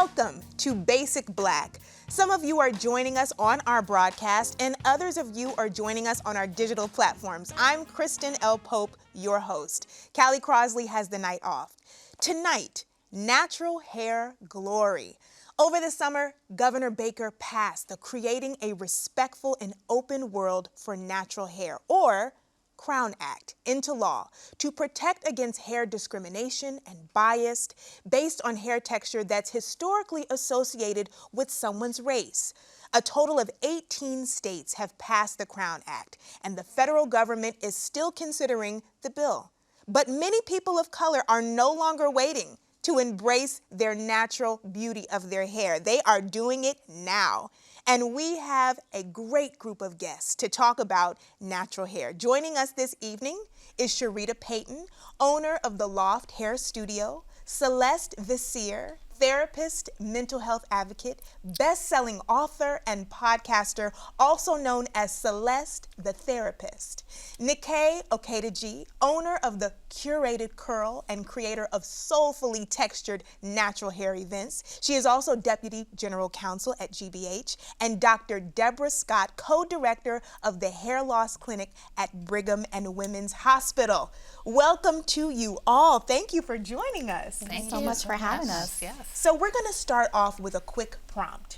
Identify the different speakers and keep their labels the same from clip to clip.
Speaker 1: Welcome to Basic Black. Some of you are joining us on our broadcast and others of you are joining us on our digital platforms. I'm Kristen L. Pope, your host. Callie Crosley has the night off. Tonight, natural hair glory. Over the summer, Governor Baker passed the Creating a Respectful and Open World for Natural Hair, or Crown Act, into law to protect against hair discrimination and bias based on hair texture that's historically associated with someone's race. A total of 18 states have passed the Crown Act, and the federal government is still considering the bill. But many people of color are no longer waiting to embrace their natural beauty of their hair. They are doing it now. And we have a great group of guests to talk about natural hair. Joining us this evening is Sharita Payton, owner of the Loft Hair Studio, Celeste Visier, therapist, mental health advocate, best-selling author and podcaster, also known as Celeste the Therapist. Nikay Okedeji, owner of the Curated Curl and creator of soulfully textured natural hair events. She is also Deputy General Counsel at GBH, and Dr. Deborah Scott, co-director of the Hair Loss Clinic at Brigham and Women's Hospital. Welcome to you all. Thank you for joining us.
Speaker 2: Thank you so much for having us.
Speaker 1: Yes. So we're going to start off with a quick prompt.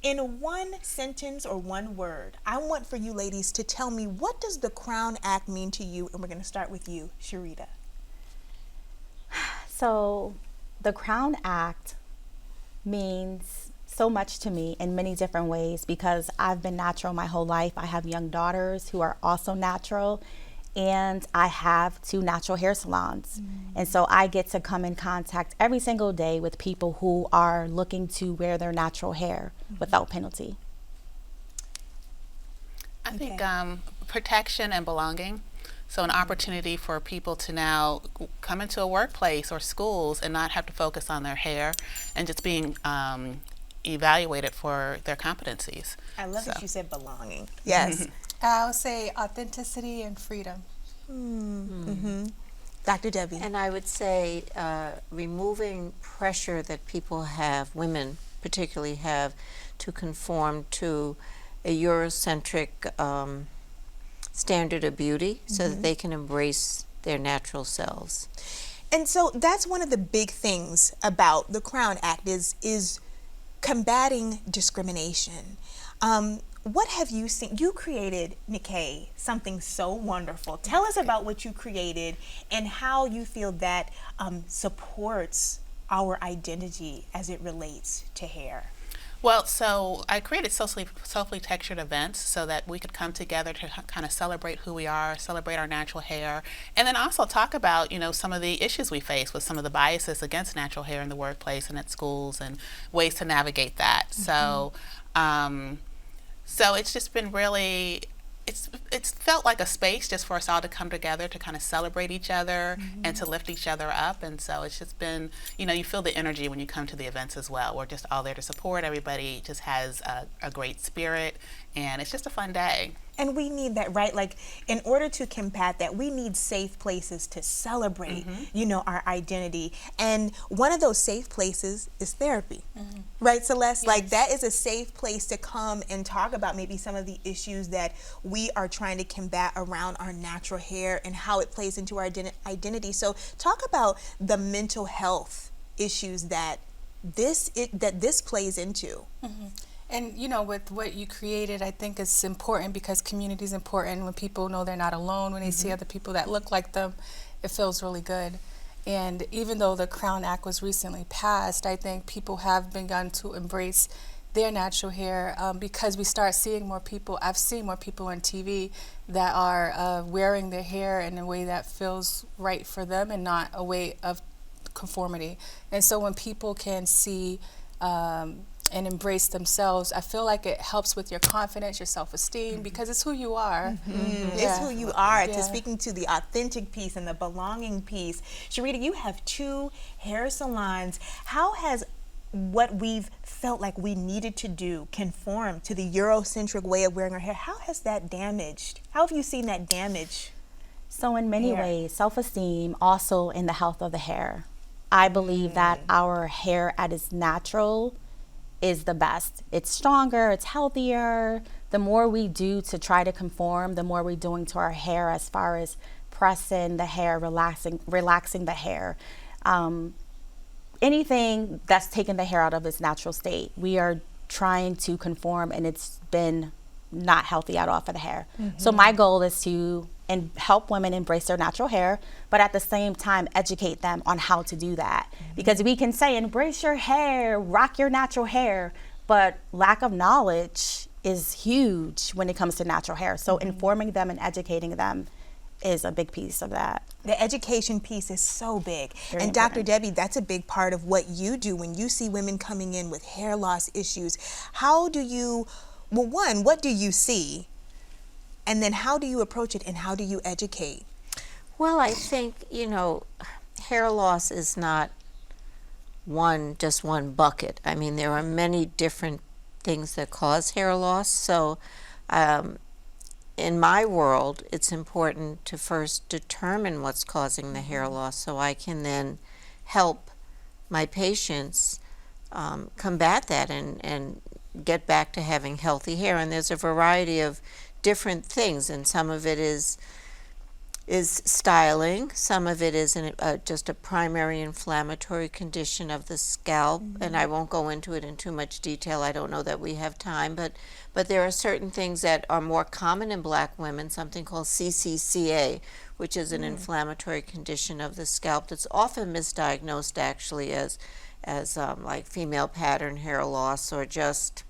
Speaker 1: In one sentence or one word, I want for you ladies to tell me, what does the Crown Act mean to you? And we're going to start with you, Sharita.
Speaker 2: So the Crown Act means so much to me in many different ways because I've been natural my whole life. I have young daughters who are also natural, and I have 2 natural hair salons. And so I get to come in contact every single day with people who are looking to wear their natural hair without penalty.
Speaker 3: I think protection and belonging. So an opportunity for people to now come into a workplace or schools and not have to focus on their hair and just being evaluated for their competencies.
Speaker 1: I love that you said belonging. Yes.
Speaker 4: I'll say authenticity and freedom.
Speaker 1: Dr. Debbie.
Speaker 5: And I would say removing pressure that people have, women particularly have, to conform to a Eurocentric standard of beauty so that they can embrace their natural selves.
Speaker 1: And so that's one of the big things about the Crown Act is combating discrimination. What have you seen? You created, Nikay, something so wonderful. Tell us about what you created and how you feel that supports our identity as it relates to hair.
Speaker 3: Well, so I created soulfully textured events so that we could come together to kind of celebrate who we are, celebrate our natural hair, and then also talk about, some of the issues we face with some of the biases against natural hair in the workplace and at schools and ways to navigate that. So it's just been really, it's felt like a space just for us all to come together to kind of celebrate each other and to lift each other up. And so it's just been, you feel the energy when you come to the events as well. We're just all there to support. Everybody just has a great spirit, and it's just a fun day.
Speaker 1: And we need that, right? Like, in order to combat that, we need safe places to celebrate, our identity. And one of those safe places is therapy, right, Celeste? Yes. Like, that is a safe place to come and talk about maybe some of the issues that we are trying to combat around our natural hair and how it plays into our identity. So talk about the mental health issues that this plays into.
Speaker 4: And with what you created, I think it's important because community is important. When people know they're not alone, when they see other people that look like them, it feels really good. And even though the Crown Act was recently passed, I think people have begun to embrace their natural hair because we start seeing more people. I've seen more people on TV that are wearing their hair in a way that feels right for them and not a way of conformity. And so when people can see and embrace themselves, I feel like it helps with your confidence, your self-esteem, because it's who you are.
Speaker 1: It's who you are. To speaking to the authentic piece and the belonging piece. Sharita, you have 2 hair salons. How has what we've felt like we needed to do conform to the Eurocentric way of wearing our hair? How has that damaged? How have you seen that damage?
Speaker 2: So in many ways, self-esteem, also in the health of the hair. I believe that our hair at its natural is the best. It's stronger, it's healthier. The more we do to try to conform, the more we're doing to our hair as far as pressing the hair, relaxing the hair. Anything that's taking the hair out of its natural state, we are trying to conform, and it's been not healthy at all for the hair. So my goal is to help women embrace their natural hair, but at the same time educate them on how to do that. Because we can say embrace your hair, rock your natural hair, but lack of knowledge is huge when it comes to natural hair. So informing them and educating them is a big piece of that.
Speaker 1: The education piece is so big.
Speaker 2: Very
Speaker 1: and Dr.
Speaker 2: important.
Speaker 1: Debbie, that's a big part of what you do when you see women coming in with hair loss issues. How do you, well, one, what do you see? And then how do you approach it, and how do you educate?
Speaker 5: Well, I think, hair loss is not just one bucket. I mean, there are many different things that cause hair loss. So in my world, it's important to first determine what's causing the hair loss so I can then help my patients combat that and get back to having healthy hair. And there's a variety of different things, and some of it is styling, some of it is just a primary inflammatory condition of the scalp, and I won't go into it in too much detail. I don't know that we have time, but there are certain things that are more common in black women, something called CCCA, which is an inflammatory condition of the scalp that's often misdiagnosed actually as like female pattern hair loss, or just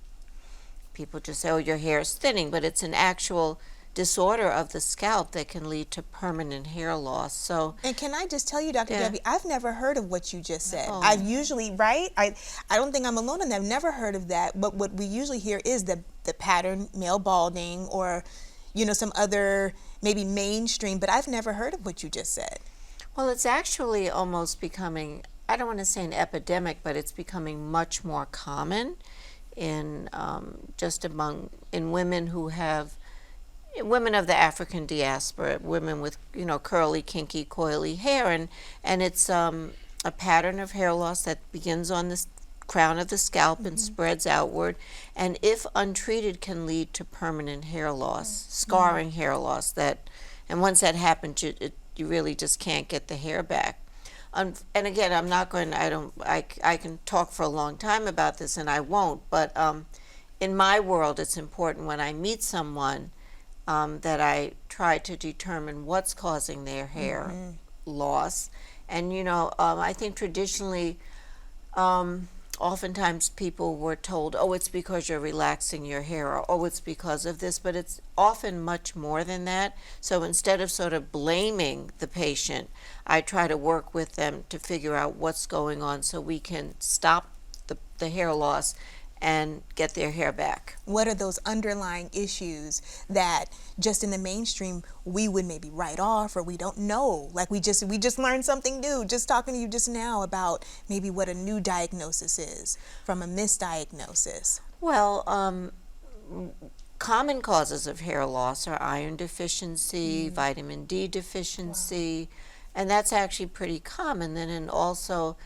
Speaker 5: people just say, oh, your hair is thinning, but it's an actual disorder of the scalp that can lead to permanent hair loss. So,
Speaker 1: and can I just tell you, Dr. Debbie, I've never heard of what you just said.
Speaker 5: Oh.
Speaker 1: I've usually, right? I don't think I'm alone in that. I've never heard of that. But what we usually hear is the pattern male balding, or some other maybe mainstream. But I've never heard of what you just said.
Speaker 5: well, it's actually almost becoming, I don't want to say an epidemic, but it's becoming much more common in women who have, women of the African diaspora, women with curly, kinky, coily hair, and it's a pattern of hair loss that begins on the crown of the scalp and spreads outward, and if untreated can lead to permanent hair loss, scarring hair loss. And once that happens, you really just can't get the hair back. And again, I can talk for a long time about this, and I won't, but in my world, it's important when I meet someone that I try to determine what's causing their hair loss. And I think traditionally, oftentimes people were told, oh, it's because you're relaxing your hair, or oh, it's because of this, but it's often much more than that. So instead of sort of blaming the patient, I try to work with them to figure out what's going on so we can stop the hair loss and get their hair back.
Speaker 1: What are those underlying issues that just in the mainstream we would maybe write off, or we don't know? Like we just learned something new just talking to you just now about maybe what a new diagnosis is from a misdiagnosis.
Speaker 5: Well, common causes of hair loss are iron deficiency, vitamin D deficiency, and that's actually pretty common. And also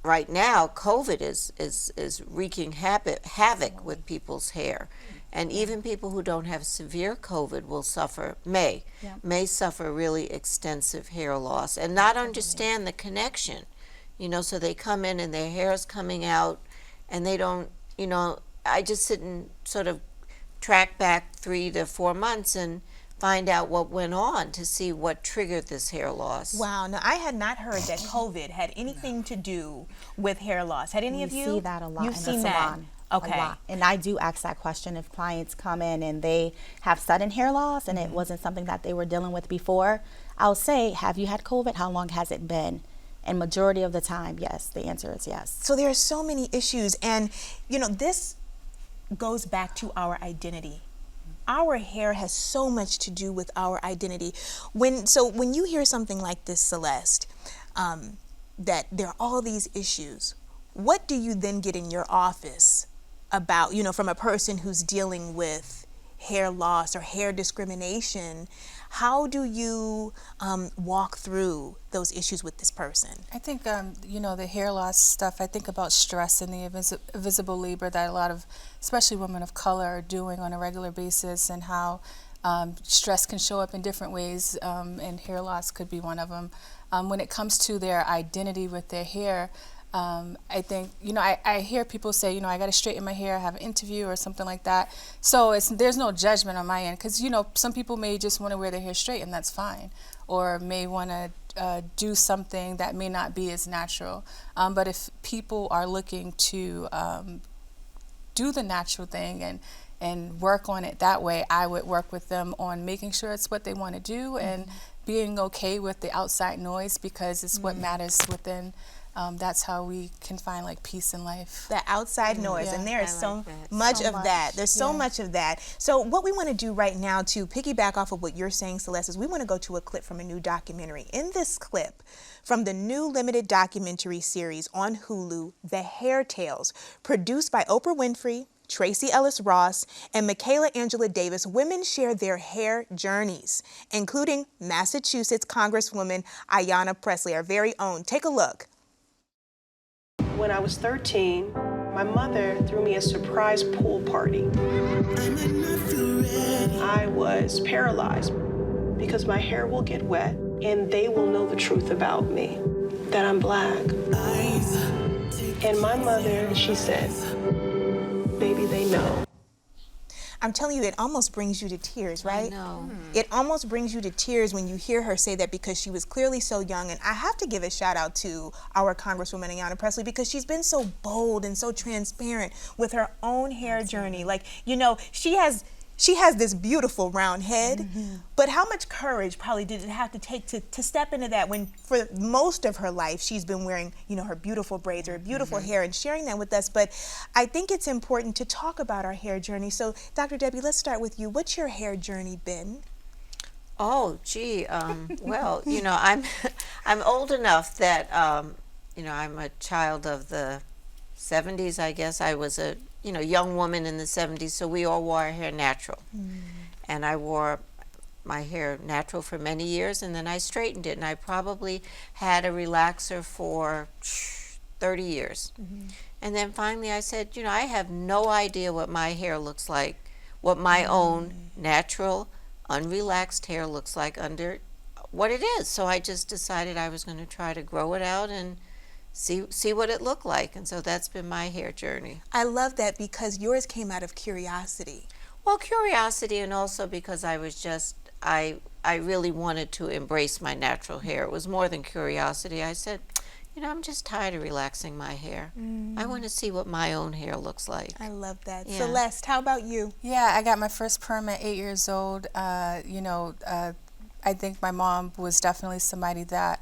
Speaker 5: right now, COVID is wreaking havoc with people's hair. And even people who don't have severe COVID may suffer really extensive hair loss and not understand the connection. So they come in and their hair is coming out, and they don't, I just sit and sort of track back 3 to 4 months and find out what went on to see what triggered this hair loss.
Speaker 1: Wow. Now, I had not heard that COVID had anything to do with hair loss. Had any of you?
Speaker 2: We see that a lot
Speaker 1: You've
Speaker 2: in
Speaker 1: seen
Speaker 2: the salon.
Speaker 1: that? Okay.
Speaker 2: A lot. And I do ask that question if clients come in and they have sudden hair loss and it wasn't something that they were dealing with before. I'll say, have you had COVID? How long has it been? And majority of the time, yes, the answer is yes. So
Speaker 1: there are so many issues, and this goes back to our identity. Our hair has so much to do with our identity. When you hear something like this, Celeste, that there are all these issues, what do you then get in your office about, from a person who's dealing with hair loss or hair discrimination, how do you walk through those issues with this person?
Speaker 4: I think, you know, the hair loss stuff, I think about stress and the invisible labor that a lot of, especially women of color, are doing on a regular basis, and how stress can show up in different ways, and hair loss could be one of them. When it comes to their identity with their hair, I think, you know, I hear people say, you know, I got to straighten my hair, have an interview or something like that. So there's no judgment on my end, because, you know, some people may just want to wear their hair straight, and that's fine, or may want to do something that may not be as natural. But if people are looking to do the natural thing and work on it that way, I would work with them on making sure it's what they want to do, and being okay with the outside noise, because it's what matters within. That's how we can find like peace in life.
Speaker 1: The outside noise,
Speaker 4: Yeah.
Speaker 1: and there is
Speaker 5: I
Speaker 1: so
Speaker 5: like that.
Speaker 1: much
Speaker 2: So
Speaker 1: of
Speaker 2: much.
Speaker 1: that. There's so
Speaker 4: Yeah.
Speaker 1: much of that. So what we want to do right now to piggyback off of what you're saying, Celeste, is we want to go to a clip from a new documentary. In this clip, from the new limited documentary series on Hulu, The Hair Tales, produced by Oprah Winfrey, Tracy Ellis Ross, and Michaela Angela Davis, women share their hair journeys, including Massachusetts Congresswoman Ayanna Pressley, our very own. Take a look.
Speaker 6: When I was 13, my mother threw me a surprise pool party. I was paralyzed because my hair will get wet and they will know the truth about me, that I'm black. And my mother, she said, baby, they know.
Speaker 1: I'm telling you, it almost brings you to tears, right?
Speaker 5: No.
Speaker 1: It almost brings you to tears when you hear her say that, because she was clearly so young. And I have to give a shout out to our Congresswoman Ayanna Pressley, because she's been so bold and so transparent with her own hair journey. Like, you know, she has this beautiful round head, but how much courage probably did it have to take to step into that, when for most of her life she's been wearing, you know, her beautiful braids or her beautiful hair and sharing that with us. But I think it's important to talk about our hair journey. So Dr. Debbie, let's start with you. What's your hair journey been?
Speaker 5: Oh, gee. Well, you know, I'm old enough that you know, I'm a child of the 70s. I guess I was a young woman in the 70s, so we all wore our hair natural. And I wore my hair natural for many years, and then I straightened it, and I probably had a relaxer for 30 years. And then finally I said, you know, I have no idea what my hair looks like, what my own natural, unrelaxed hair looks like under what it is. So I just decided I was going to try to grow it out and see what it looked like. And so that's been my hair journey.
Speaker 1: I love that, because yours came out of curiosity.
Speaker 5: Well, curiosity, and also because I was just, I really wanted to embrace my natural hair. It was more than curiosity. I said, you know, I'm just tired of relaxing my hair. I want to see what my own hair looks like.
Speaker 1: I love that.
Speaker 5: Yeah.
Speaker 1: Celeste, how about you?
Speaker 4: Yeah, I got my first perm at 8 years old. You know, I think my mom was definitely somebody that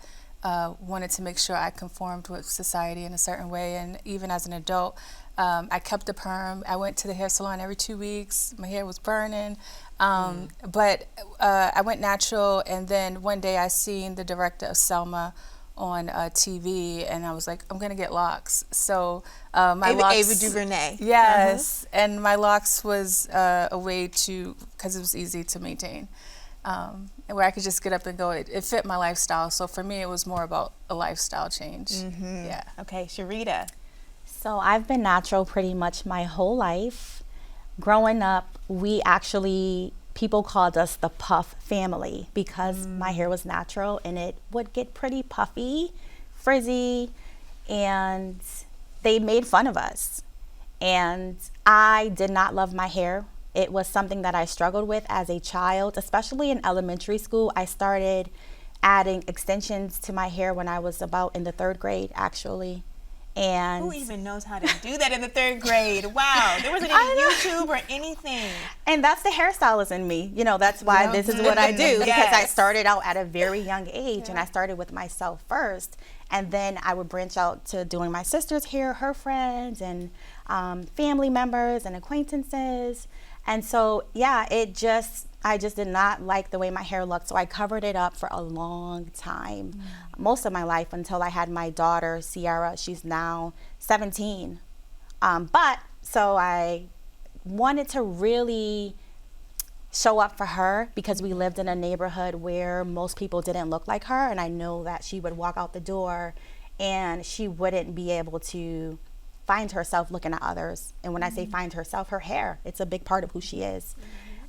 Speaker 4: wanted to make sure I conformed with society in a certain way. And even as an adult, I kept the perm. I went to the hair salon every 2 weeks. My hair was burning. But I went natural, and then one day I seen the director of Selma on TV, and I was like, I'm gonna get locks. So my locks,
Speaker 1: Ava DuVernay.
Speaker 4: yes, and my locks was a way to, because it was easy to maintain, and where I could just get up and go. It fit my lifestyle. So for me, it was more about a lifestyle change. Yeah.
Speaker 1: Okay, Sharita.
Speaker 2: So I've been natural pretty much my whole life. Growing up, people called us the puff family, because my hair was natural and it would get pretty puffy, frizzy, and they made fun of us. And I did not love my hair. It was something that I struggled with as a child, especially in elementary school. I started adding extensions to my hair when I was about in the 3rd grade, actually. And
Speaker 1: Who even knows how to do that in the 3rd grade? Wow, there wasn't any YouTube or anything.
Speaker 2: And that's the hairstylist in me. You know, that's why this is what I do, because I
Speaker 1: Yes.
Speaker 2: started out at a very young age, and I started with myself first. And then I would branch out to doing my sister's hair, her friends, and family members and acquaintances. And so, yeah, I just did not like the way my hair looked. So I covered it up for a long time, most of my life, until I had my daughter, Sierra. She's now 17. So I wanted to really show up for her because we lived in a neighborhood where most people didn't look like her, and I know that she would walk out the door and she wouldn't be able to find herself looking at others. And when I say find herself, her hair, it's a big part of who she is.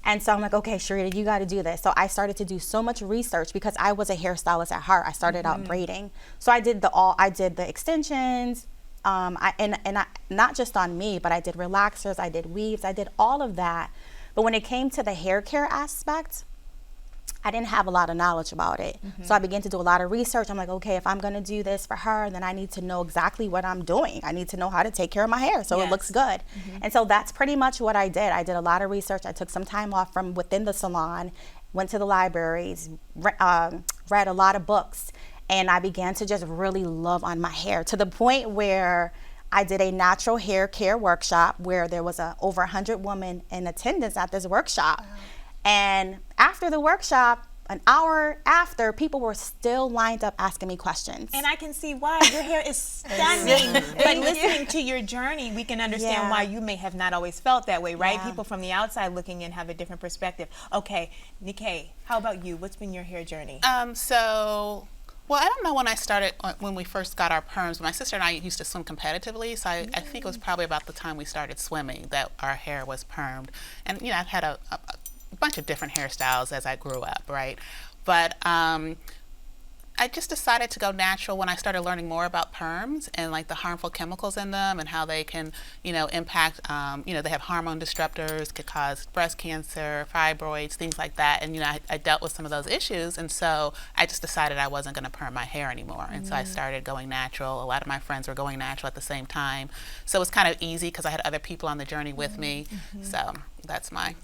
Speaker 2: And so I'm like, okay, Sharita, you got to do this. So I started to do so much research because I was a hairstylist at heart. I started out braiding. So I did the extensions, not just on me, but I did relaxers, I did weaves, I did all of that. But when it came to the hair care aspect, I didn't have a lot of knowledge about it. So I began to do a lot of research. I'm like, okay, if I'm going to do this for her, then I need to know exactly what I'm doing. I need to know how to take care of my hair so it looks good. And so that's pretty much what I did. I did a lot of research. I took some time off from within the salon, went to the libraries, read a lot of books, and I began to just really love on my hair to the point where I did a natural hair care workshop where there was over 100 women in attendance at this workshop. Wow. And after the workshop, an hour after, people were still lined up asking me questions.
Speaker 1: And I can see why. Your hair is stunning. But listening to your journey, we can understand why you may have not always felt that way, right? People from the outside looking in have a different perspective. Okay, Nikkei, how about you? What's been your hair journey?
Speaker 3: Well, I don't know when I started, when we first got our perms. My sister and I used to swim competitively, so I think it was probably about the time we started swimming that our hair was permed. And, you know, I've had a bunch of different hairstyles as I grew up, right? But I just decided to go natural when I started learning more about perms and like the harmful chemicals in them and how they can, you know, impact, they have hormone disruptors, could cause breast cancer, fibroids, things like that. And, you know, I dealt with some of those issues. And so I just decided I wasn't going to perm my hair anymore. And so I started going natural. A lot of my friends were going natural at the same time. So it was kind of easy because I had other people on the journey with me. So that's my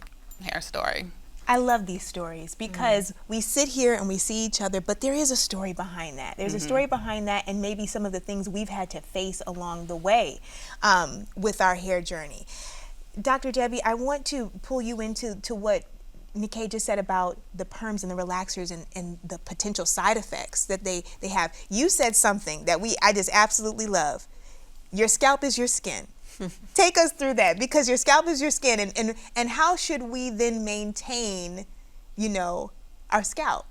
Speaker 3: hair story.
Speaker 1: I love these stories because we sit here and we see each other, but there is a story behind that. There's a story behind that, and maybe some of the things we've had to face along the way with our hair journey. Dr. Debbie, I want to pull you into what Nikkei just said about the perms and the relaxers and the potential side effects that they have. You said something that I just absolutely love. Your scalp is your skin. Take us through that, because your scalp is your skin, and how should we then maintain, you know, our scalp?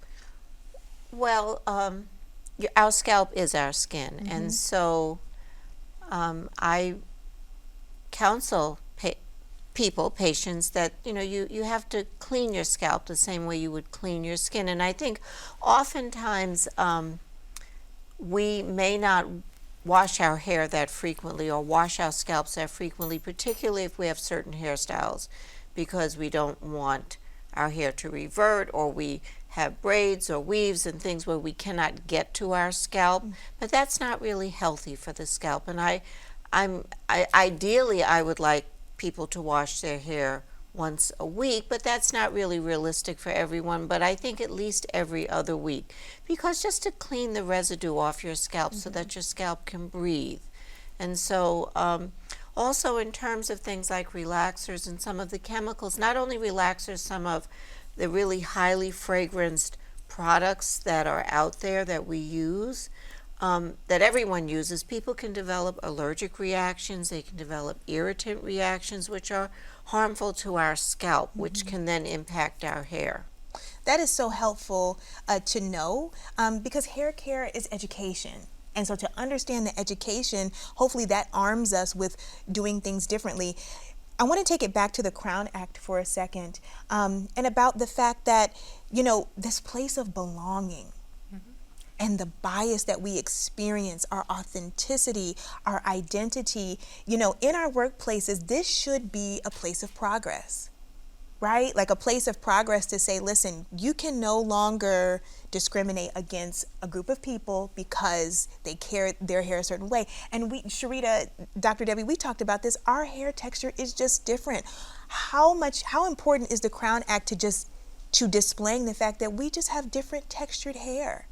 Speaker 5: Well, our scalp is our skin, and so I counsel patients that, you know, you have to clean your scalp the same way you would clean your skin. And I think oftentimes we may not wash our hair that frequently or wash our scalps that frequently, particularly if we have certain hairstyles, because we don't want our hair to revert, or we have braids or weaves and things where we cannot get to our scalp. But that's not really healthy for the scalp. And ideally I would like people to wash their hair once a week, but that's not really realistic for everyone. But I think at least every other week, because just to clean the residue off your scalp so that your scalp can breathe. And so also in terms of things like relaxers and some of the chemicals, not only relaxers, some of the really highly fragranced products that are out there that we use, that everyone uses, people can develop allergic reactions, they can develop irritant reactions, which are harmful to our scalp, which can then impact our hair.
Speaker 1: That is so helpful to know, because hair care is education. And so to understand the education, hopefully that arms us with doing things differently. I want to take it back to the Crown Act for a second, and about the fact that, you know, this place of belonging and the bias that we experience, our authenticity, our identity, you know, in our workplaces, this should be a place of progress, right? Like a place of progress to say, listen, you can no longer discriminate against a group of people because they care their hair a certain way. And Sharita, Dr. Debbie, we talked about this. Our hair texture is just different. How important is the Crown Act to displaying the fact that we just have different textured hair?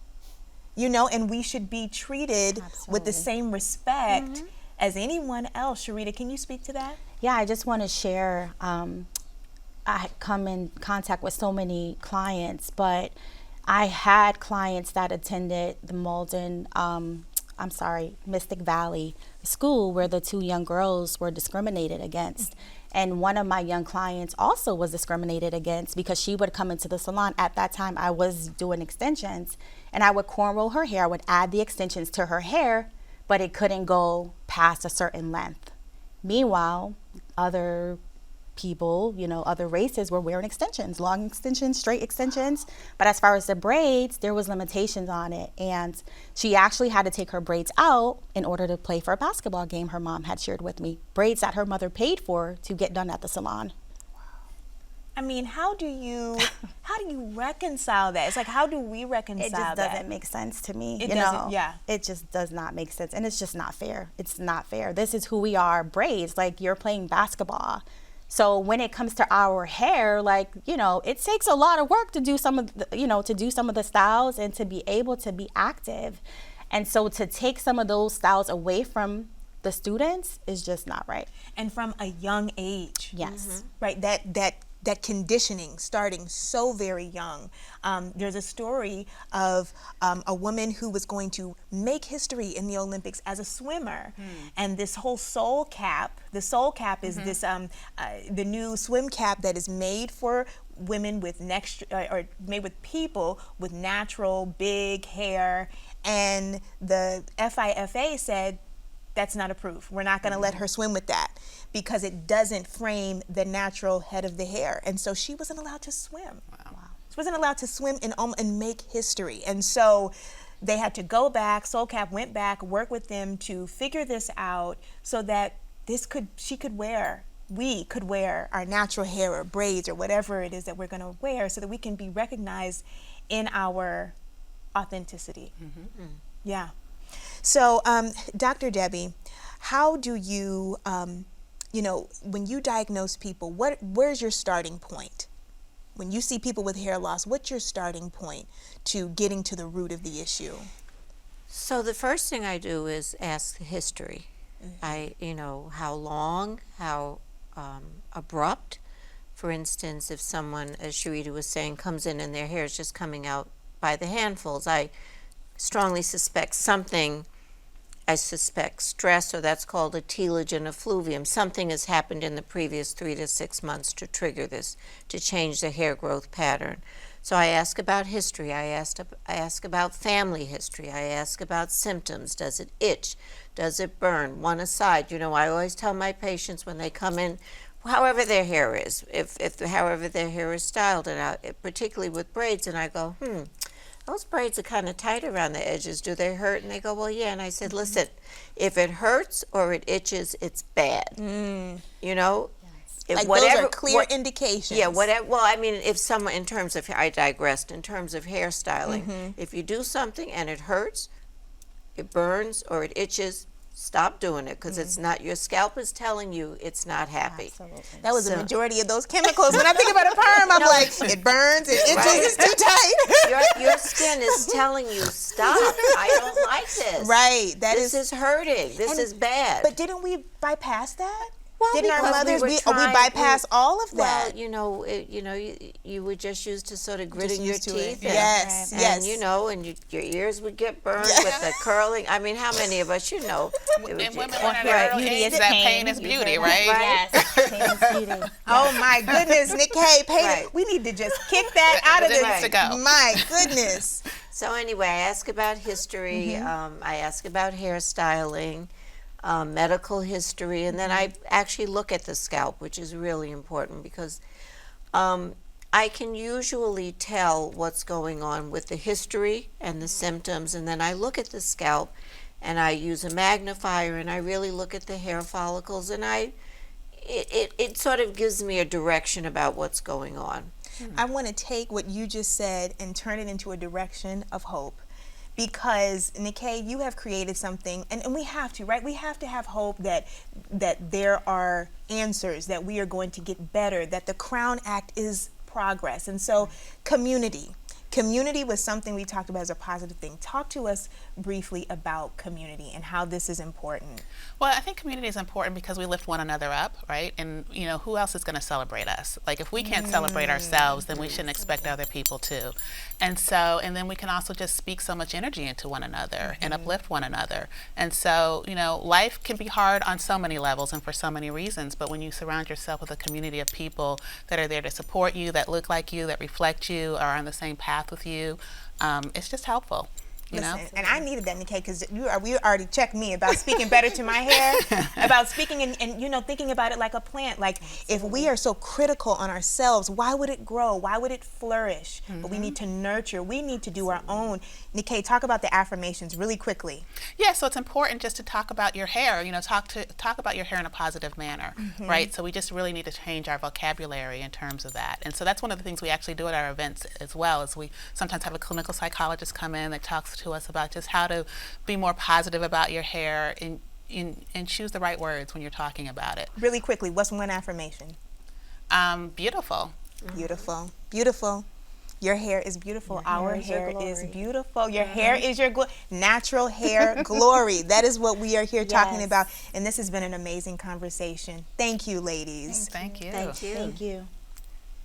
Speaker 1: You know, and we should be treated with the same respect as anyone else. Sharita, can you speak to that?
Speaker 2: Yeah, I just want to share. I come in contact with so many clients, but I had clients that attended the Mystic Valley school where the two young girls were discriminated against. And one of my young clients also was discriminated against because she would come into the salon. At that time, I was doing extensions, and I would cornrow her hair. I would add the extensions to her hair, but it couldn't go past a certain length. Meanwhile, other people, other races were wearing extensions, long extensions, straight extensions. But as far as the braids, there was limitations on it. And she actually had to take her braids out in order to play for a basketball game her mom had shared with me. Braids that her mother paid for to get done at the salon.
Speaker 1: I mean, how do you reconcile that? It's like, how do we reconcile that?
Speaker 2: It just doesn't make sense to me.
Speaker 1: It doesn't, yeah.
Speaker 2: It just does not make sense. And it's just not fair. It's not fair. This is who we are, braids, like you're playing basketball. So when it comes to our hair, it takes a lot of work to do some of the styles and to be able to be active. And so to take some of those styles away from the students is just not right.
Speaker 1: And from a young age.
Speaker 2: Yes.
Speaker 1: Right, that conditioning starting so very young. There's a story of a woman who was going to make history in the Olympics as a swimmer. And this whole soul cap, the soul cap is this the new swim cap that is made for women with or made with people with natural big hair. And the FIFA said, that's not approved. We're not going to let her swim with that because it doesn't frame the natural head of the hair. And so she wasn't allowed to swim. Wow. She wasn't allowed to swim and make history. And so they had to go back, Soul Cap went back, work with them to figure this out so that we could wear our natural hair or braids or whatever it is that we're going to wear so that we can be recognized in our authenticity. Yeah. So, Dr. Debbie, how do you, when you diagnose people, where's your starting point? When you see people with hair loss, what's your starting point to getting to the root of the issue?
Speaker 5: So the first thing I do is ask the history. How long, how abrupt. For instance, if someone, as Sharita was saying, comes in and their hair is just coming out by the handfuls, I strongly suspect something. I suspect stress, or that's called a telogen effluvium. Something has happened in the previous 3 to 6 months to trigger this, to change the hair growth pattern. So I ask about history. I ask about family history. I ask about symptoms. Does it itch? Does it burn? One aside, I always tell my patients when they come in, however their hair is, however their hair is styled, and particularly with braids, and I go, those braids are kind of tight around the edges. Do they hurt? And they go, well, yeah. And I said, listen, if it hurts or it itches, it's bad.
Speaker 1: If those are clear indications.
Speaker 5: Yeah, whatever. Well, I mean, if someone, I digressed, in terms of hairstyling, if you do something and it hurts, it burns, or it itches, stop doing it, because it's not, your scalp is telling you it's not happy.
Speaker 2: Absolutely.
Speaker 1: That was the majority of those chemicals. When I think about a perm, I'm like, it burns, it itches, it's too tight.
Speaker 5: Your skin is telling you, stop. I don't like this.
Speaker 1: Right.
Speaker 5: This is hurting. This is bad.
Speaker 1: But didn't we bypass that?
Speaker 5: Well,
Speaker 1: didn't our mothers, we bypass all of that?
Speaker 5: Well, you were just used to sort of gritting your teeth.
Speaker 1: Yes,
Speaker 5: and your ears would get burned with the curling. I mean, how many of us,
Speaker 3: And women in their early age, that pain is beauty, right?
Speaker 2: Yes, pain is beauty.
Speaker 1: Oh my goodness, Nick Hay, we need to just kick that out of
Speaker 3: to go.
Speaker 1: My goodness.
Speaker 5: So anyway, I ask about history. I ask about hairstyling. Medical history, and then I actually look at the scalp, which is really important because I can usually tell what's going on with the history and the symptoms, and then I look at the scalp and I use a magnifier and I really look at the hair follicles, and it sort of gives me a direction about what's going on.
Speaker 1: I want to take what you just said and turn it into a direction of hope. Because, Nikkei, you have created something, and we have to, right? We have to have hope that there are answers, that we are going to get better, that the Crown Act is progress. And so, community, Community was something we talked about as a positive thing. Talk to us briefly about community and how this is important.
Speaker 3: Well, I think community is important because we lift one another up, right? And, you know, who else is going to celebrate us? Like, if we can't celebrate ourselves, then we shouldn't expect other people to. And so, and then we can also just speak so much energy into one another and uplift one another. And so, you know, life can be hard on so many levels and for so many reasons, but when you surround yourself with a community of people that are there to support you, that look like you, that reflect you, are on the same path with you, it's just helpful. You know?
Speaker 1: Listen, and I needed that, Nikkei, because you already checked me about speaking better to my hair, about speaking and, you know, thinking about it like a plant. Like, if we are so critical on ourselves, why would it grow? Why would it flourish? But we need to nurture. We need to do our own. Nikkei, talk about the affirmations really quickly.
Speaker 3: Yeah, so it's important just to talk about your hair, you know, talk about your hair in a positive manner, right? So we just really need to change our vocabulary in terms of that. And so that's one of the things we actually do at our events as well, is we sometimes have a clinical psychologist come in that talks to us about just how to be more positive about your hair and choose the right words when you're talking about it.
Speaker 1: Really quickly, what's one affirmation?
Speaker 3: Beautiful.
Speaker 1: Beautiful. Beautiful. Your hair is beautiful. Our hair is beautiful. Your hair is your natural hair glory. That is what we are here talking about. And this has been an amazing conversation. Thank you, ladies.
Speaker 3: Thank you.
Speaker 2: Thank you. Thank you.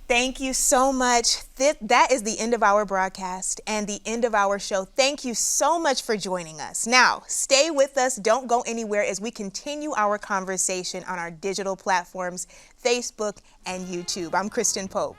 Speaker 1: Thank you so much. That is the end of our broadcast and the end of our show. Thank you so much for joining us. Now, stay with us. Don't go anywhere as we continue our conversation on our digital platforms, Facebook and YouTube. I'm Kristen Pope.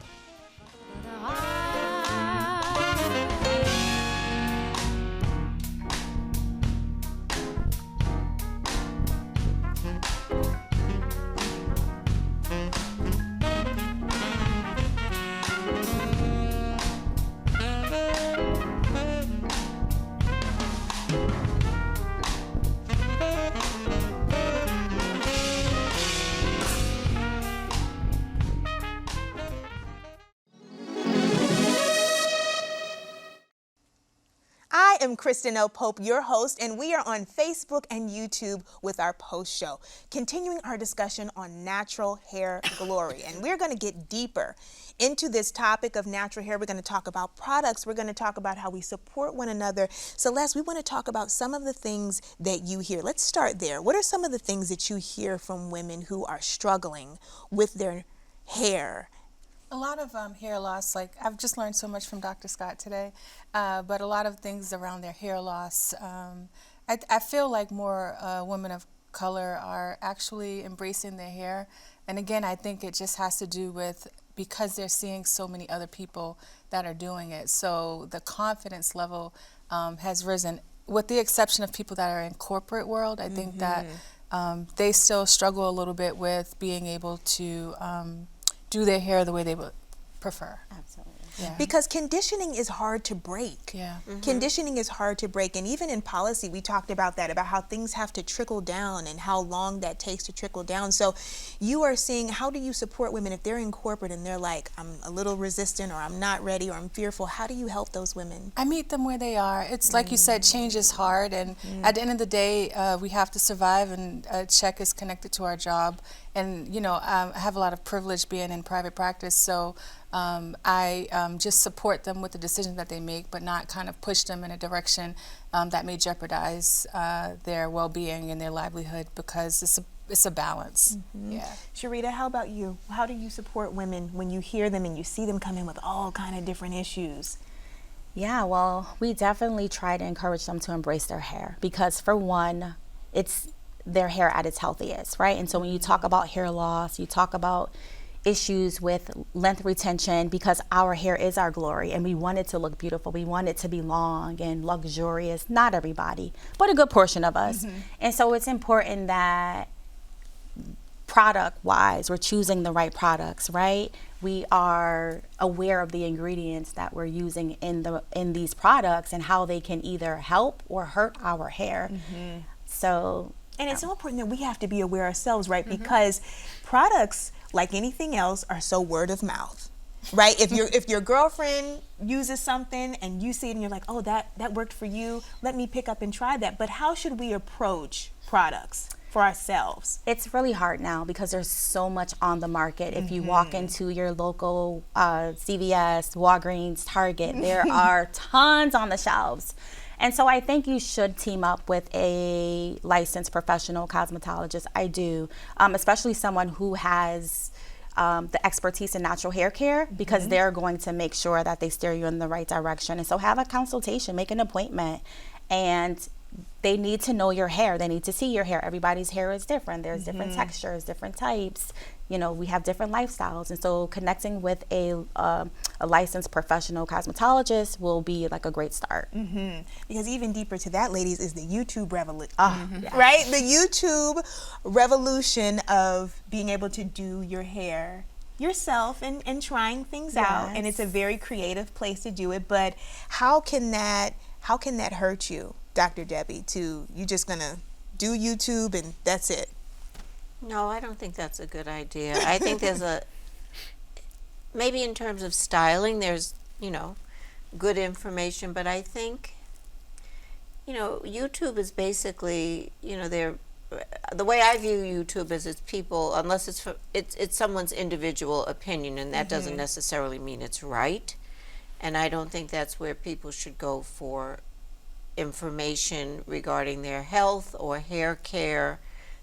Speaker 1: I am Kristen L. Pope, your host, and we are on Facebook and YouTube with our post show, continuing our discussion on natural hair glory. And we're going to get deeper into this topic of natural hair. We're going to talk about products. We're going to talk about how we support one another. Celeste, we want to talk about some of the things that you hear. Let's start there. What are some of the things that you hear from women who are struggling with their hair?
Speaker 4: A lot of hair loss, like I've just learned so much from Dr. Scott today, but a lot of things around their hair loss. I feel like more women of color are actually embracing their hair. And again, I think it just has to do with because they're seeing so many other people that are doing it. So the confidence level has risen, with the exception of people that are in corporate world. I think that they still struggle a little bit with being able to do their hair the way they would prefer.
Speaker 2: Absolutely.
Speaker 4: Yeah.
Speaker 1: Because conditioning is hard to break.
Speaker 4: Yeah.
Speaker 1: Conditioning is hard to break. And even in policy, we talked about that, about how things have to trickle down and how long that takes to trickle down. So you are seeing, how do you support women if they're in corporate and they're like, I'm a little resistant, or I'm not ready, or I'm fearful? How do you help those women?
Speaker 4: I meet them where they are. It's like you said, change is hard. And at the end of the day, we have to survive, and a check is connected to our job. And, you know, I have a lot of privilege being in private practice. So I just support them with the decisions that they make, but not kind of push them in a direction that may jeopardize their well-being and their livelihood, because it's a balance. Yeah.
Speaker 1: Sharita, how about you? How do you support women when you hear them and you see them come in with all kind of different issues?
Speaker 2: Yeah, well, we definitely try to encourage them to embrace their hair, because for one, it's their hair at its healthiest, right? And so when you talk about hair loss, you talk about issues with length retention, because our hair is our glory and we want it to look beautiful. We want it to be long and luxurious. Not everybody, but a good portion of us. And so it's important that product-wise, we're choosing the right products, right? We are aware of the ingredients that we're using in these products and how they can either help or hurt our hair. So,
Speaker 1: and it's so important that we have to be aware ourselves, right? Because products, like anything else, are so word of mouth, right? If your girlfriend uses something and you see it and you're like, oh, that worked for you, let me pick up and try that. But how should we approach products for ourselves?
Speaker 2: It's really hard now because there's so much on the market. If you walk into your local CVS, Walgreens, Target, there are tons on the shelves. And so I think you should team up with a licensed professional cosmetologist. I do, especially someone who has the expertise in natural hair care, because they're going to make sure that they steer you in the right direction. And so have a consultation, make an appointment, and they need to know your hair. They need to see your hair. Everybody's hair is different. There's different textures, different types. You know, we have different lifestyles. And so connecting with a licensed professional cosmetologist will be like a great start.
Speaker 1: Because even deeper to that, ladies, is the YouTube revolution, right? The YouTube revolution of being able to do your hair yourself and trying things out. And it's a very creative place to do it. But how can that hurt you, Dr. Debbie, you just gonna do YouTube and that's it?
Speaker 5: No, I don't think that's a good idea. I think there's maybe in terms of styling, there's, good information, but I think, YouTube is basically, the way I view YouTube is it's people, unless it's someone's individual opinion, and that doesn't necessarily mean it's right. And I don't think that's where people should go for information regarding their health or hair care.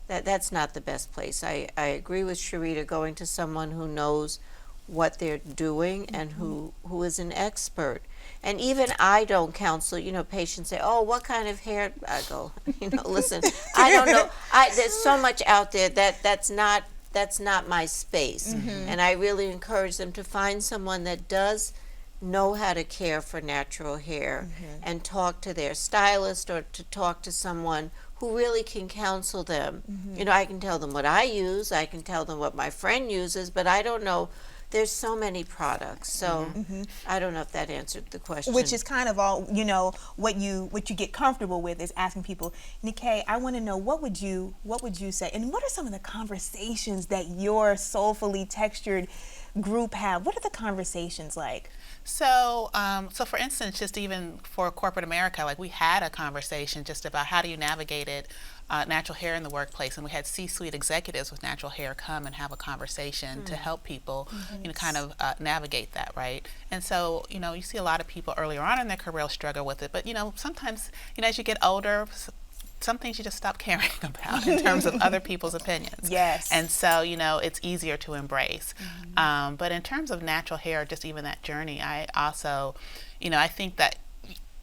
Speaker 5: That's not the best place. I agree with Sharita, going to someone who knows what they're doing and who is an expert. And even I don't counsel, patients say, oh, what kind of hair? I go, listen, I don't know. There's so much out there that's not my space. And I really encourage them to find someone that does know how to care for natural hair and talk to their stylist or to talk to someone who really can counsel them. I can tell them what I use, I can tell them what my friend uses, but I don't know. There's so many products, so I don't know if that answered the question.
Speaker 1: Which is kind of all, what you get comfortable with is asking people, Nikkei, I want to know what would you say, and what are some of the conversations that your soulfully textured group have? What are the conversations like?
Speaker 3: So for instance, just even for corporate America, like we had a conversation just about how do you navigate it, natural hair in the workplace, and we had C-suite executives with natural hair come and have a conversation to help people, kind of navigate that, right? And so, you see a lot of people earlier on in their career struggle with it, but sometimes, as you get older, some things you just stop caring about in terms of other people's opinions.
Speaker 1: Yes.
Speaker 3: And so, it's easier to embrace. But in terms of natural hair, just even that journey, I also, I think that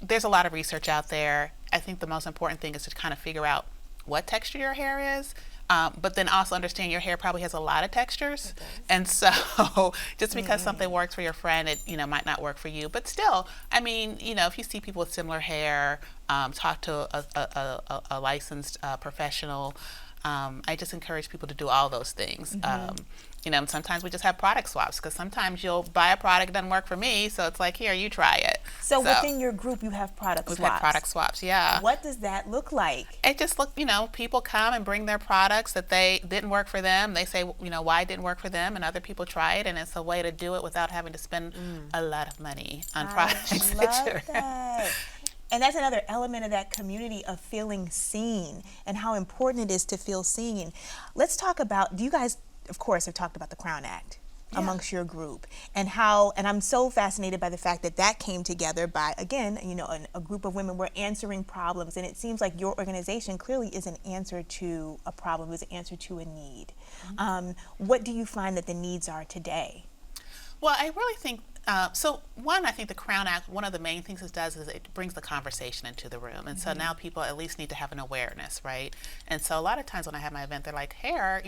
Speaker 3: there's a lot of research out there. I think the most important thing is to kind of figure out what texture your hair is. But then also understand your hair probably has a lot of textures. And so just because something works for your friend, it might not work for you. But still, if you see people with similar hair, talk to a licensed professional. I just encourage people to do all those things. And sometimes we just have product swaps, because sometimes you'll buy a product, it doesn't work for me, so it's like, here, you try it.
Speaker 1: So within your group, you have product swaps.
Speaker 3: We've had product swaps, yeah.
Speaker 1: What does that look like?
Speaker 3: It just people come and bring their products that they didn't work for them. They say, why it didn't work for them, and other people try it, and it's a way to do it without having to spend a lot of money on products.
Speaker 1: I love that. And that's another element of that community of feeling seen and how important it is to feel seen. Let's talk about, you guys, of course, have talked about the Crown Act amongst your group, and I'm so fascinated by the fact that came together by, again, a group of women were answering problems, and it seems like your organization clearly is an answer to a problem, is an answer to a need. What do you find that the needs are today?
Speaker 3: Well, I really think, I think the Crown Act, one of the main things it does is it brings the conversation into the room. And so now people at least need to have an awareness, right? And so a lot of times when I have my event, they're like, hair,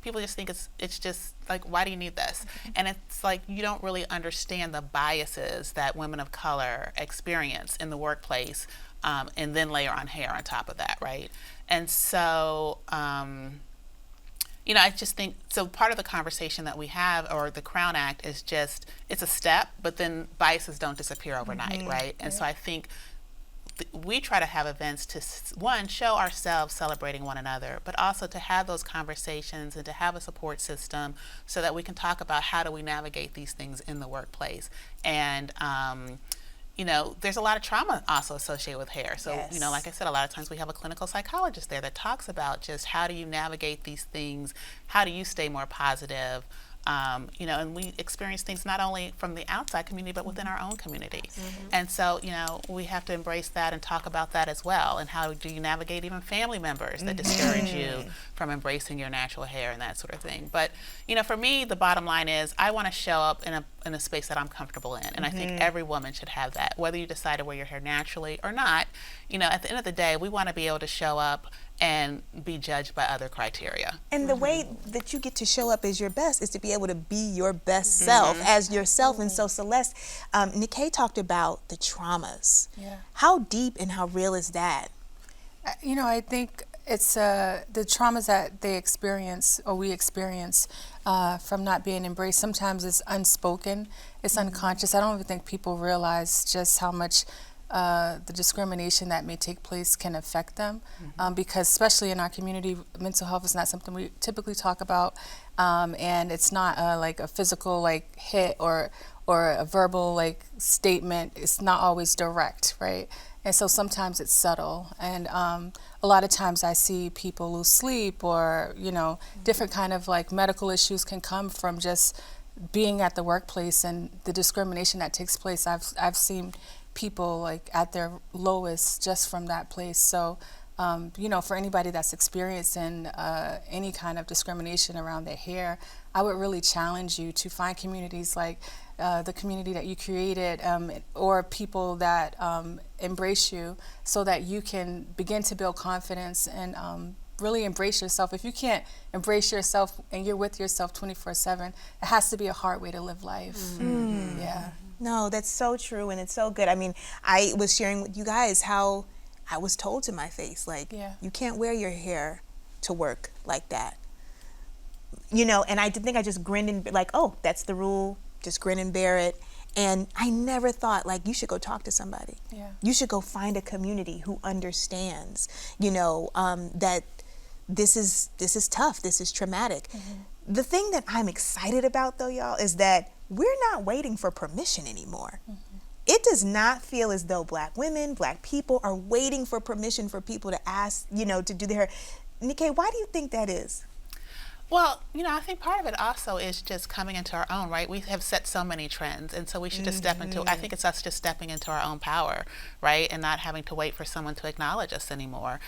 Speaker 3: people just think it's just like, why do you need this? And it's like, you don't really understand the biases that women of color experience in the workplace, and then layer on hair on top of that, right? And so, I just think, so part of the conversation that we have, or the Crown Act, is just, it's a step, but then biases don't disappear overnight, right? And so I think we try to have events to, one, show ourselves celebrating one another, but also to have those conversations and to have a support system so that we can talk about how do we navigate these things in the workplace. And, you know, there's a lot of trauma also associated with hair. So,
Speaker 1: Yes.
Speaker 3: you know, like I said, a lot of times we have a clinical psychologist there that talks about just how do you navigate these things, how do you stay more positive, you know, and we experience things not only from the outside community, but within our own community. And so, you know, we have to embrace that and talk about that as well. And how do you navigate even family members that discourage you from embracing your natural hair and that sort of thing. But, you know, for me, the bottom line is I want to show up in a space that I'm comfortable in. And I think every woman should have that. Whether you decide to wear your hair naturally or not, you know, at the end of the day, we want to be able to show up and be judged by other criteria.
Speaker 1: And the way that you get to show up as your best is to be able to be your best self as yourself. And so Celeste, Nikkei talked about the traumas.
Speaker 4: Yeah.
Speaker 1: How deep and how real is that?
Speaker 4: You know, I think it's the traumas that they experience or we experience from not being embraced. Sometimes it's unspoken, it's unconscious. I don't even think people realize just how much the discrimination that may take place can affect them, because especially in our community, mental health is not something we typically talk about, and it's not like a physical like hit or a verbal like statement. It's not always direct, right? And so sometimes it's subtle, and a lot of times I see people lose sleep, or you know, different kind of like medical issues can come from just being at the workplace and the discrimination that takes place. I've seen people like at their lowest just from that place. So, you know, for anybody that's experiencing any kind of discrimination around their hair, I would really challenge you to find communities like the community that you created, or people that embrace you, so that you can begin to build confidence and really embrace yourself. If you can't embrace yourself and you're with yourself 24/7, it has to be a hard way to live life. Yeah.
Speaker 1: No, that's so true, and it's so good. I mean, I was sharing with you guys how I was told to my face, like, you can't wear your hair to work like that. You know, and I think I just grinned and like, oh, that's the rule, just grin and bear it. And I never thought, like, you should go talk to somebody.
Speaker 4: Yeah.
Speaker 1: You should go find a community who understands, you know, that this is tough, this is traumatic. The thing that I'm excited about, though, y'all, is that we're not waiting for permission anymore. It does not feel as though Black women, Black people are waiting for permission for people to ask, you know, to do their hair. Nikkei, why do you think that is?
Speaker 3: Well, you know, I think part of it also is just coming into our own, right? We have set so many trends, and so we should just step into, I think it's us just stepping into our own power, right? And not having to wait for someone to acknowledge us anymore.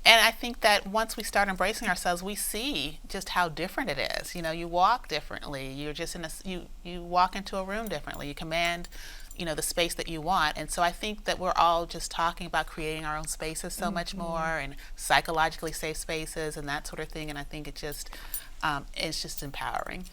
Speaker 3: And I think that once we start embracing ourselves, we see just how different it is. You know, you walk differently. You're just you walk into a room differently. You command, you know, the space that you want. And so I think that we're all just talking about creating our own spaces so much more, and psychologically safe spaces and that sort of thing. And I think it's just empowering.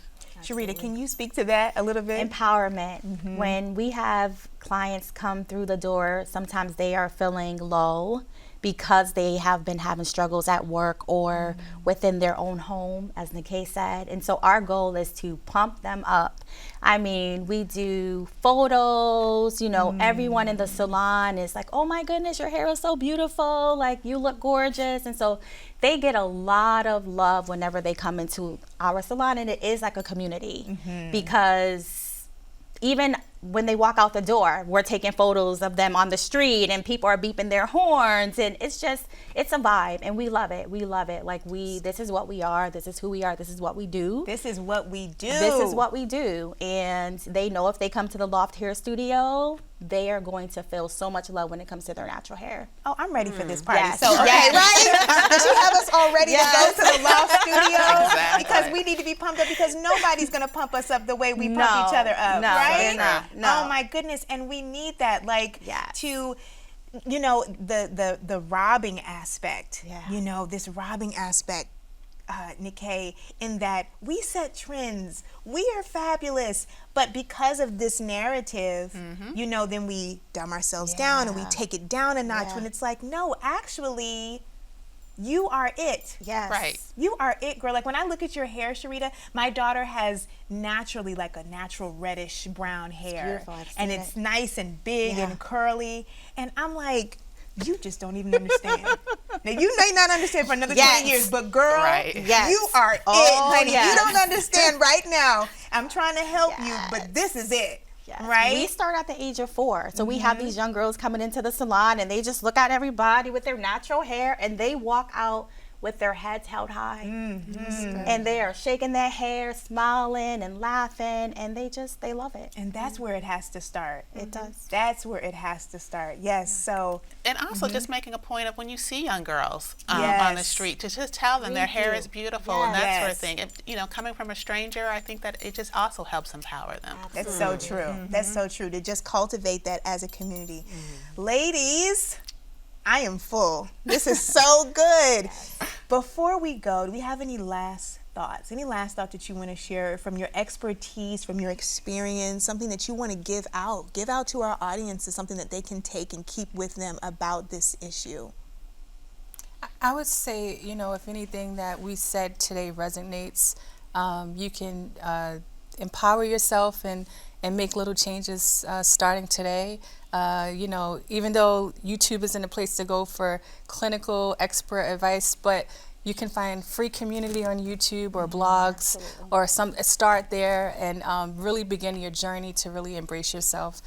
Speaker 1: Sharita, can you speak to that a little bit?
Speaker 2: Empowerment. When we have clients come through the door, sometimes they are feeling low because they have been having struggles at work or within their own home, as Nikkei said. And so our goal is to pump them up. I mean, we do photos, you know, everyone in the salon is like, oh my goodness, your hair is so beautiful, like you look gorgeous. And so they get a lot of love whenever they come into our salon, and it is like a community, because even when they walk out the door, we're taking photos of them on the street and people are beeping their horns, and it's a vibe, and we love it. We love it. Like, this is what we are. This is who we are. This is what we do.
Speaker 1: This is what we do.
Speaker 2: This is what we do. And they know if they come to the Loft Hair Studio, they are going to feel so much love when it comes to their natural hair.
Speaker 1: Oh, I'm ready for this party.
Speaker 2: Yes.
Speaker 1: So, okay, right? Did you have us all ready to go to the Loft Studio?
Speaker 3: Exactly.
Speaker 1: Because we need to be pumped up, because nobody's going to pump us up the way we pump each other up,
Speaker 2: no,
Speaker 1: right?
Speaker 2: they're not. No.
Speaker 1: Oh, my goodness. And we need that, like,
Speaker 2: Yes.
Speaker 1: to, you know, the robbing aspect, you know, this robbing aspect, Nikkei, in that we set trends, we are fabulous, but because of this narrative, you know, then we dumb ourselves down and we take it down a notch when it's like, no, actually, you are it.
Speaker 2: Yes.
Speaker 3: Right.
Speaker 1: You are it, girl. Like, when I look at your hair, Sharita, my daughter has naturally like a natural reddish brown hair.
Speaker 2: beautiful. I've
Speaker 1: And
Speaker 2: seen
Speaker 1: it's
Speaker 2: it.
Speaker 1: nice and big and curly. And I'm like, you just don't even understand. Now, you may not understand for another 20 years, but girl,
Speaker 3: Right.
Speaker 1: you are it, honey. You don't understand right now. I'm trying to help you, but this is it.
Speaker 2: Yes.
Speaker 1: Right?
Speaker 2: We start at the age of 4. So we have these young girls coming into the salon and they just look at everybody with their natural hair and they walk out with their heads held high. And they are shaking their hair, smiling and laughing, and they love it.
Speaker 1: And that's where it has to start.
Speaker 2: It does.
Speaker 1: That's where it has to start. Yes. So
Speaker 3: And also just making a point of when you see young girls on the
Speaker 1: Yes.
Speaker 3: street to just tell them their hair is beautiful and that sort of thing. If, you know, coming from a stranger, I think that it just also helps empower them.
Speaker 1: that's so true. That's so true, to just cultivate that as a community. Ladies, I am full. This is so good. Before we go, do we have any last thoughts? Any last thought that you want to share from your expertise, from your experience, something that you want to give out to our audience, is something that they can take and keep with them about this issue?
Speaker 4: I would say, you know, if anything that we said today resonates, you can empower yourself and make little changes starting today. You know, even though YouTube isn't a place to go for clinical expert advice, but you can find free community on YouTube or blogs or start there and really begin your journey to really embrace yourself,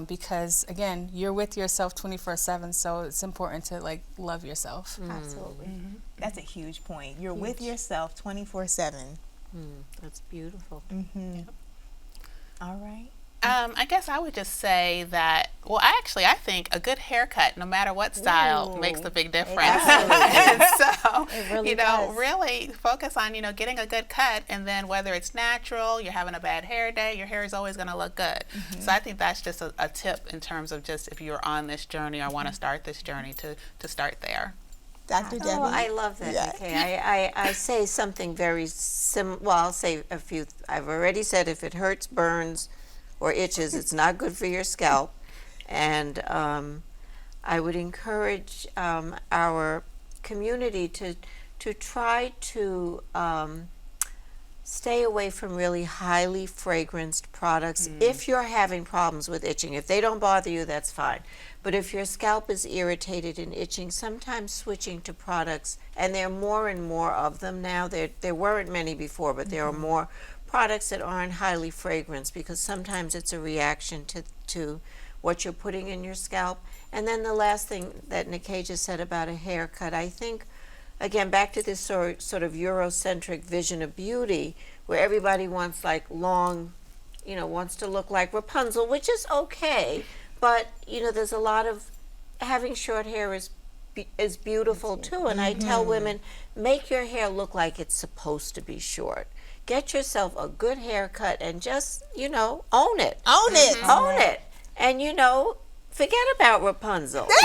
Speaker 4: because again, you're with yourself 24/7, so it's important to like love yourself.
Speaker 2: Absolutely.
Speaker 1: That's a huge point. You're with yourself 24/7.
Speaker 5: That's beautiful.
Speaker 1: All right.
Speaker 3: I guess I would just say that, well, I think a good haircut, no matter what style, makes a big difference. And so,
Speaker 2: It really
Speaker 3: you know,
Speaker 2: does.
Speaker 3: really focus on, you know, getting a good cut, and then whether it's natural, you're having a bad hair day, your hair is always going to look good. So I think that's just a tip in terms of just if you're on this journey or want to start this journey to start there.
Speaker 1: Dr. Debbie?
Speaker 5: Oh, I love that, Nikki. I say something very well, I'll say a few. I've already said if it hurts, burns, or itches, it's not good for your scalp. And I would encourage our community to try to stay away from really highly fragranced products if you're having problems with itching. If they don't bother you, that's fine. But if your scalp is irritated and itching, sometimes switching to products, and there are more and more of them now. There weren't many before, but there are more products that aren't highly fragranced, because sometimes it's a reaction to what you're putting in your scalp. And then the last thing that Nikki just said about a haircut, I think, again, back to this sort of Eurocentric vision of beauty, where everybody wants like long, you know, wants to look like Rapunzel, which is okay, but, you know, there's a lot of, having short hair is beautiful too. And I tell women, make your hair look like it's supposed to be short. Get yourself a good haircut and just, you know, own it.
Speaker 1: Own it.
Speaker 5: Own it. And, you know, forget about Rapunzel.
Speaker 2: Can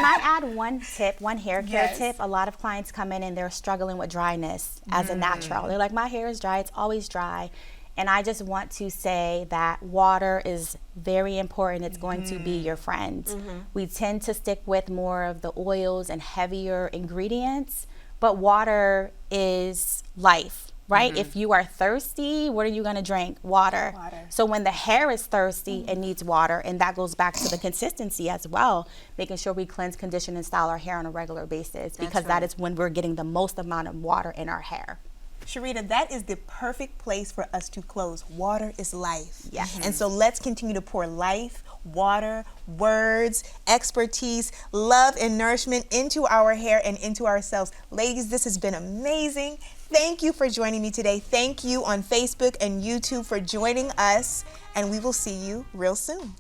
Speaker 2: I add one tip, one hair care tip? A lot of clients come in and they're struggling with dryness as a natural. They're like, my hair is dry, it's always dry. And I just want to say that water is very important. It's going to be your friend. We tend to stick with more of the oils and heavier ingredients, but water is life, right? If you are thirsty, what are you going to drink? Water. So when the hair is thirsty, it needs water, and that goes back to the consistency as well, making sure we cleanse, condition, and style our hair on a regular basis, because that is when we're getting the most amount of water in our hair.
Speaker 1: Sharita, that is the perfect place for us to close. Water is life.
Speaker 2: Yes.
Speaker 1: And so let's continue to pour life, water, words, expertise, love, and nourishment into our hair and into ourselves. Ladies, this has been amazing. Thank you for joining me today. Thank you on Facebook and YouTube for joining us, and we will see you real soon.